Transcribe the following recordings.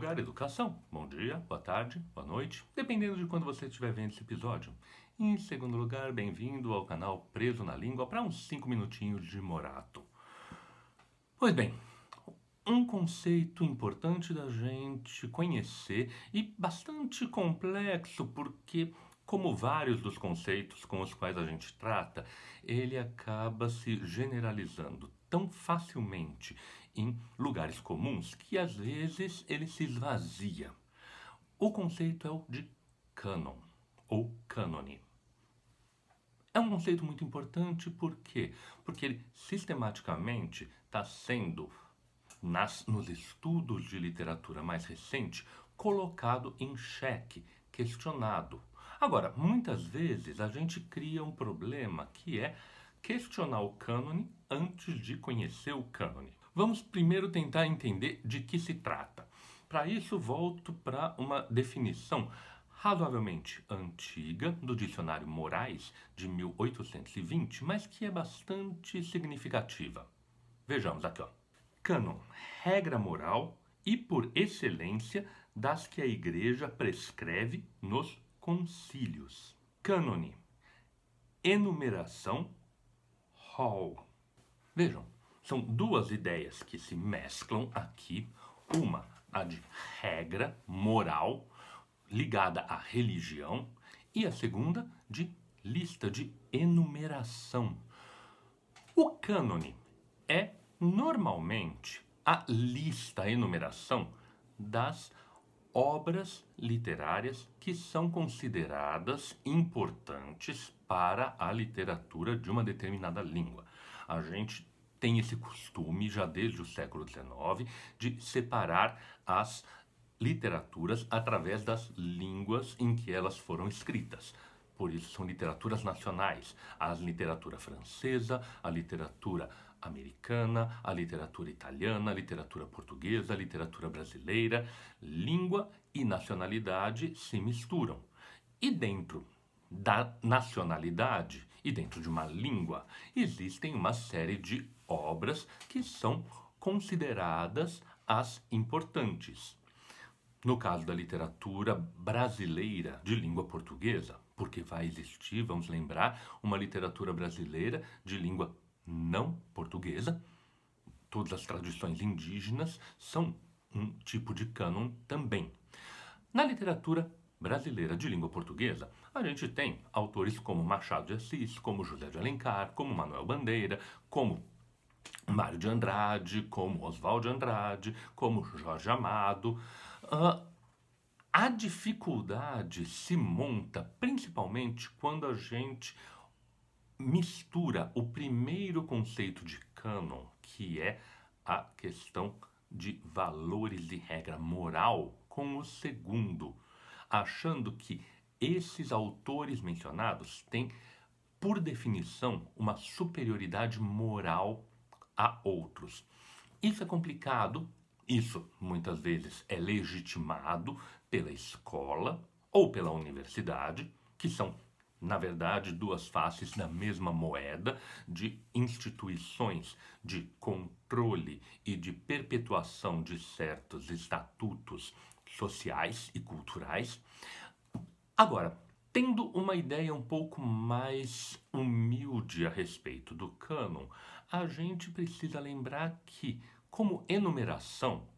Lugar Educação. Bom dia, boa tarde, boa noite, dependendo de quando você estiver vendo esse episódio. Em segundo lugar, bem-vindo ao canal Preso na Língua para uns 5 minutinhos de morato. Pois bem, um conceito importante da gente conhecer e bastante complexo porque, como vários dos conceitos com os quais a gente trata, ele acaba se generalizando tão facilmente em lugares comuns que às vezes ele se esvazia. O conceito é o de cânon ou cânone. É um conceito muito importante por quê? Porque ele sistematicamente está sendo, nos estudos de literatura mais recente, colocado em xeque, questionado. Agora, muitas vezes a gente cria um problema que é questionar o cânone antes de conhecer o cânone. Vamos primeiro tentar entender de que se trata. Para isso, volto para uma definição razoavelmente antiga do Dicionário Moraes de 1820, mas que é bastante significativa. Vejamos aqui, ó. Cânon, regra moral e, por excelência, das que a Igreja prescreve nos concílios. Cânone, enumeração, rol. Vejam, são duas ideias que se mesclam aqui. Uma, a de regra moral, ligada à religião, e a segunda, de lista, de enumeração. O cânone é normalmente a lista, a enumeração das obras literárias que são consideradas importantes para a literatura de uma determinada língua. A gente tem esse costume, já desde o século XIX, de separar as literaturas através das línguas em que elas foram escritas. Por isso são literaturas nacionais, a literatura francesa, a literatura americana, a literatura italiana, a literatura portuguesa, a literatura brasileira. Língua e nacionalidade se misturam. E dentro da nacionalidade e dentro de uma língua existem uma série de obras que são consideradas as importantes. No caso da literatura brasileira de língua portuguesa, porque vai existir, vamos lembrar, uma literatura brasileira de língua não portuguesa. Todas as tradições indígenas são um tipo de cânon também. Na literatura brasileira de língua portuguesa, a gente tem autores como Machado de Assis, como José de Alencar, como Manuel Bandeira, como Mário de Andrade, como Oswald de Andrade, como Jorge Amado. A dificuldade se monta principalmente quando a gente mistura o primeiro conceito de cânon, que é a questão de valores e regra moral, com o segundo, achando que esses autores mencionados têm, por definição, uma superioridade moral a outros. Isso é complicado, isso muitas vezes é legitimado pela escola ou pela universidade, que são, na verdade, duas faces da mesma moeda de instituições de controle e de perpetuação de certos estatutos sociais e culturais. Agora, tendo uma ideia um pouco mais humilde a respeito do cânon, a gente precisa lembrar que, como enumeração,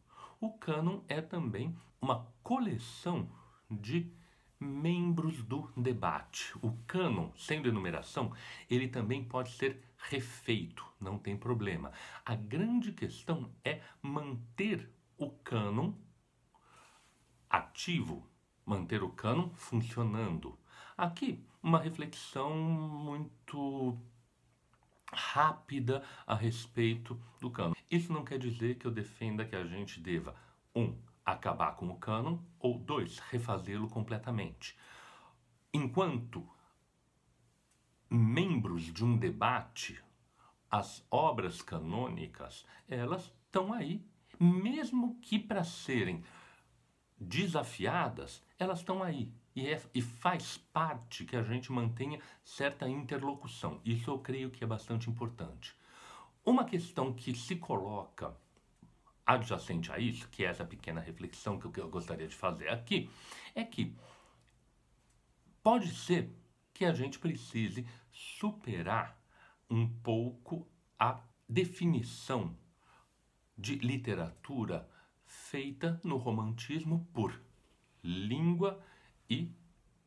o cânon é também uma coleção de membros do debate. O cânon, sendo enumeração, ele também pode ser refeito, não tem problema. A grande questão é manter o cânon ativo, manter o cânon funcionando. Aqui, uma reflexão muito rápida a respeito do cânon. Isso não quer dizer que eu defenda que a gente deva, 1, acabar com o cânon, ou 2, refazê-lo completamente. Enquanto membros de um debate, as obras canônicas, elas estão aí, mesmo que para serem desafiadas, elas estão aí. E faz parte que a gente mantenha certa interlocução. Isso eu creio que é bastante importante. Uma questão que se coloca adjacente a isso, que é essa pequena reflexão que eu gostaria de fazer aqui, é que pode ser que a gente precise superar um pouco a definição de literatura feita no romantismo por língua e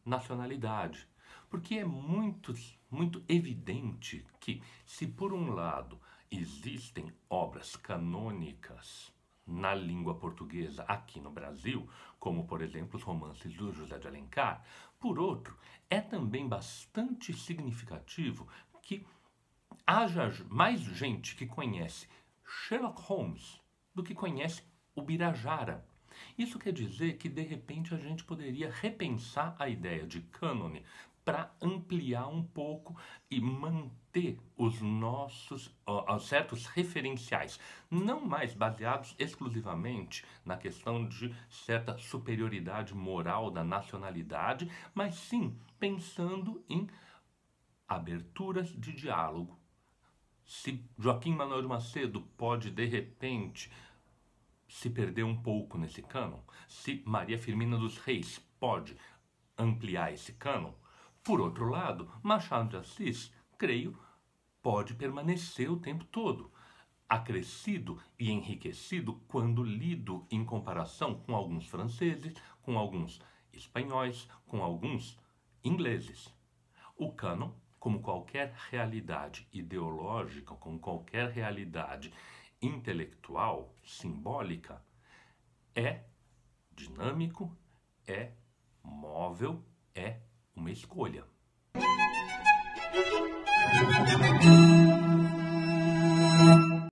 nacionalidade. Porque é muito evidente que, se por um lado existem obras canônicas na língua portuguesa aqui no Brasil, como por exemplo os romances do José de Alencar, por outro, é também bastante significativo que haja mais gente que conhece Sherlock Holmes do que conhece o Birajara. Isso quer dizer que, de repente, a gente poderia repensar a ideia de cânone para ampliar um pouco e manter os nossos certos referenciais, não mais baseados exclusivamente na questão de certa superioridade moral da nacionalidade, mas sim pensando em aberturas de diálogo. Se Joaquim Manuel de Macedo pode, de repente, se perder um pouco nesse cânon, se Maria Firmina dos Reis pode ampliar esse cânon, por outro lado, Machado de Assis, creio, pode permanecer o tempo todo, acrescido e enriquecido quando lido em comparação com alguns franceses, com alguns espanhóis, com alguns ingleses. O cânon, como qualquer realidade ideológica, como qualquer realidade intelectual, simbólica, é dinâmico, é móvel, é uma escolha.